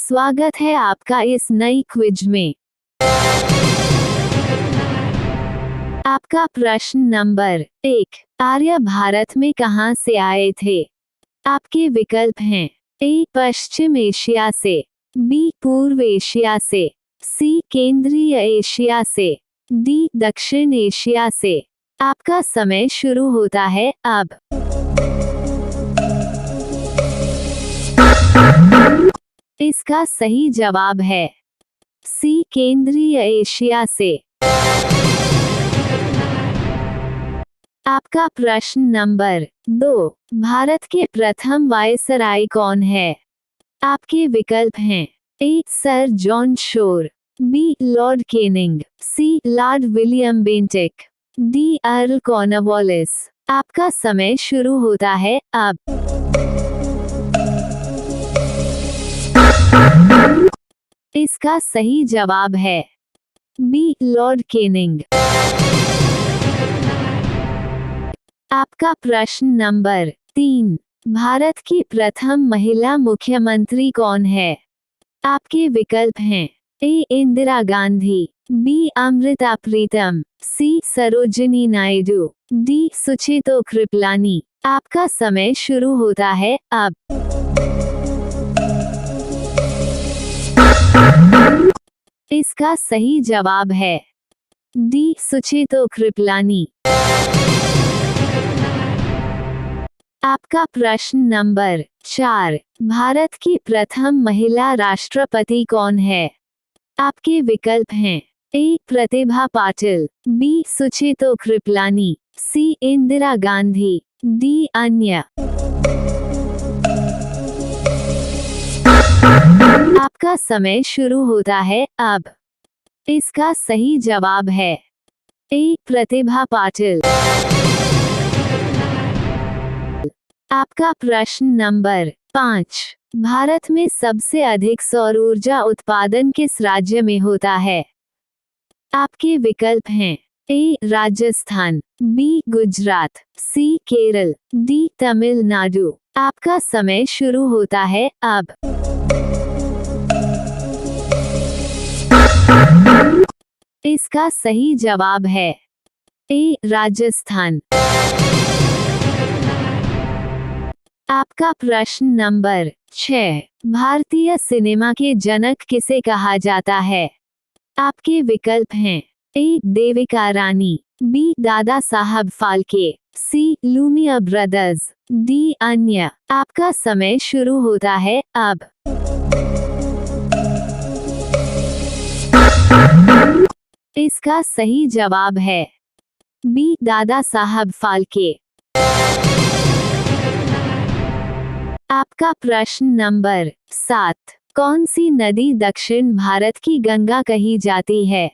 स्वागत है आपका इस नई क्विज में। आपका प्रश्न नंबर 1, आर्य भारत में कहां से आए थे? आपके विकल्प हैं ए पश्चिम एशिया से, बी पूर्व एशिया से, सी केंद्रीय एशिया से, डी दक्षिण एशिया से। आपका समय शुरू होता है अब। इसका सही जवाब है सी केंद्रीय एशिया से। आपका प्रश्न नंबर 2, भारत के प्रथम वायसराय कौन है? आपके विकल्प हैं A sir John Shore, B Lord Canning, C Lord William Bentinck, D Earl Cornwallis. आपका समय शुरू होता है अब। इसका सही जवाब है बी लॉर्ड केनिंग। आपका प्रश्न नंबर 3, भारत की प्रथम महिला मुख्यमंत्री कौन है? आपके विकल्प हैं ए इंदिरा गांधी, बी अमृता प्रीतम, सी सरोजिनी नायडू, डी सुचेतो कृपलानी। आपका समय शुरू होता है अब। इसका सही जवाब है डी सुचेतो कृपलानी। आपका प्रश्न नंबर 4, भारत की प्रथम महिला राष्ट्रपति कौन है? आपके विकल्प हैं ए प्रतिभा पाटिल, बी सुचेतो कृपलानी, सी इंदिरा गांधी, डी अन्य। आपका समय शुरू होता है अब। इसका सही जवाब है ए प्रतिभा पाटिल। आपका प्रश्न नंबर 5, भारत में सबसे अधिक सौर ऊर्जा उत्पादन किस राज्य में होता है? आपके विकल्प हैं ए राजस्थान, बी गुजरात, सी केरल, डी तमिलनाडु। आपका समय शुरू होता है अब। इसका सही जवाब है ए राजस्थान। आपका प्रश्न नंबर 6, भारतीय सिनेमा के जनक किसे कहा जाता है? आपके विकल्प हैं ए देविका रानी, बी दादा साहब फाल्के, सी लूमिया ब्रदर्स, डी अन्य। आपका समय शुरू होता है अब। इसका सही जवाब है बी दादा साहब फाल्के। आपका प्रश्न नंबर 7, कौन सी नदी दक्षिण भारत की गंगा कही जाती है?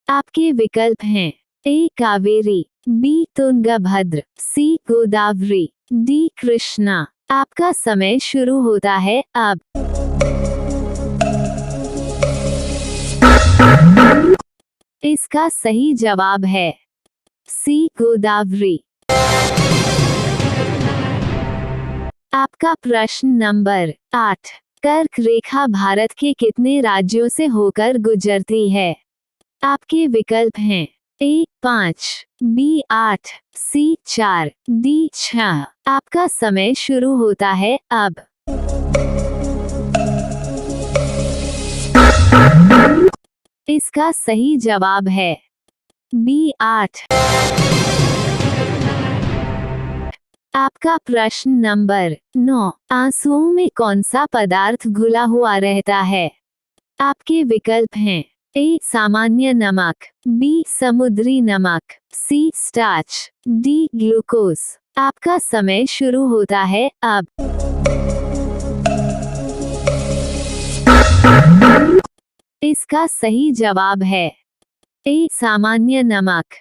आपके विकल्प हैं ए कावेरी, बी तुंगभद्र, सी गोदावरी, डी कृष्णा। आपका समय शुरू होता है अब। इसका सही जवाब है सी गोदावरी। आपका प्रश्न नंबर 8, कर्क रेखा भारत के कितने राज्यों से होकर गुजरती है? आपके विकल्प हैं ए 5, बी 8, सी 4, डी 6। आपका समय शुरू होता है अब। इसका सही जवाब है बी 8। आपका प्रश्न नंबर 9, आंसुओं में कौन सा पदार्थ घुला हुआ रहता है? आपके विकल्प हैं ए सामान्य नमक, बी समुद्री नमक, सी स्टार्च, डी ग्लूकोज। आपका समय शुरू होता है अब। इसका सही जवाब है ए सामान्य नमक।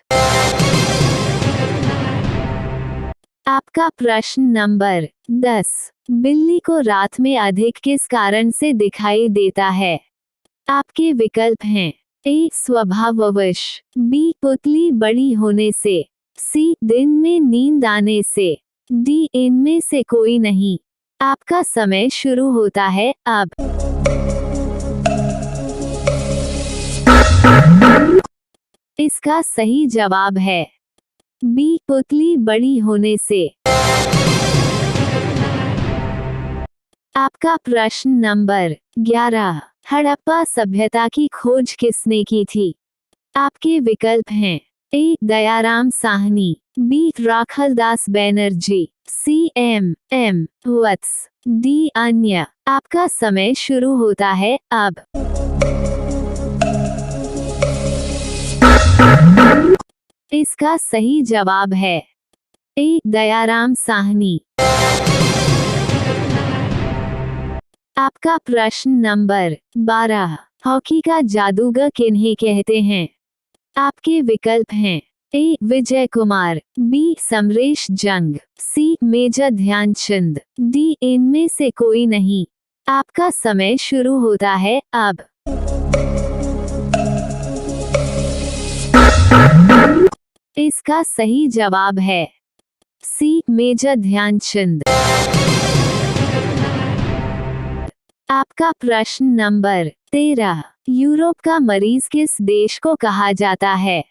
आपका प्रश्न नंबर 10, बिल्ली को रात में अधिक किस कारण से दिखाई देता है? आपके विकल्प हैं ए स्वभाववश, बी पुतली बड़ी होने से, सी दिन में नींद आने से, डी इनमें से कोई नहीं। आपका समय शुरू होता है अब। इसका सही जवाब है बी, पुतली बड़ी होने से। आपका प्रश्न नंबर 11, हड़प्पा सभ्यता की खोज किसने की थी? आपके विकल्प हैं ए, दयाराम साहनी, बी, राखलदास बैनर्जी, सी, एम वत्स, डी, अन्य। आपका समय शुरू होता है अब। इसका सही जवाब है ए, दयाराम साहनी। आपका प्रश्न नंबर 12, हॉकी का जादूगर किन्हें कहते हैं? आपके विकल्प हैं ए, विजय कुमार, बी, समरेश जंग, सी, मेजर ध्यानचंद, डी, इनमें से कोई नहीं। आपका समय शुरू होता है अब। इसका सही जवाब है सी, मेजर ध्यानचंद। आपका प्रश्न नंबर 13, यूरोप का मरीज किस देश को कहा जाता है?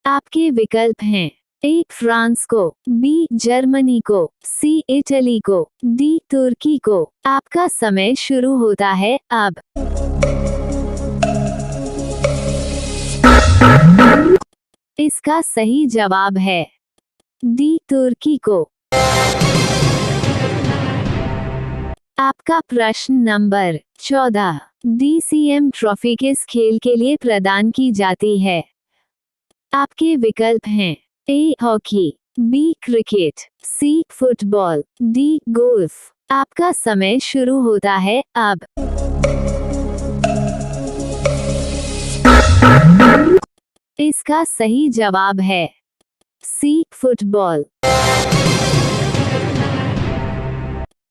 आपके विकल्प हैं ए, फ्रांस को, बी, जर्मनी को, सी, इटली को, डी, तुर्की को। आपका समय शुरू होता है अब। इसका सही जवाब है डी, तुर्की को। आपका प्रश्न नंबर 14, DCM ट्रॉफी किस खेल के लिए प्रदान की जाती है? आपके विकल्प हैं ए, हॉकी, बी, क्रिकेट, सी, फुटबॉल, डी, गोल्फ। आपका समय शुरू होता है अब। इसका सही जवाब है सी, फुटबॉल।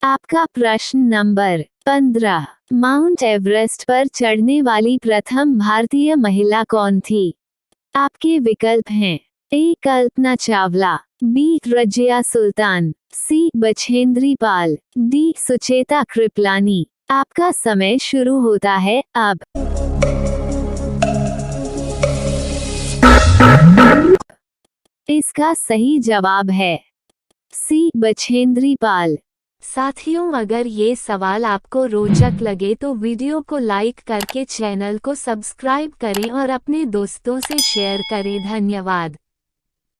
आपका प्रश्न नंबर 15, माउंट एवरेस्ट पर चढ़ने वाली प्रथम भारतीय महिला कौन थी? आपके विकल्प हैं ए, कल्पना चावला, बी, रजिया सुल्तान, सी, बछेंद्री पाल, डी, सुचेता कृपलानी। आपका समय शुरू होता है अब। इसका सही जवाब है सी, बछेंद्री पाल। साथियों, अगर ये सवाल आपको रोचक लगे तो वीडियो को लाइक करके चैनल को सब्सक्राइब करें और अपने दोस्तों से शेयर करें। धन्यवाद।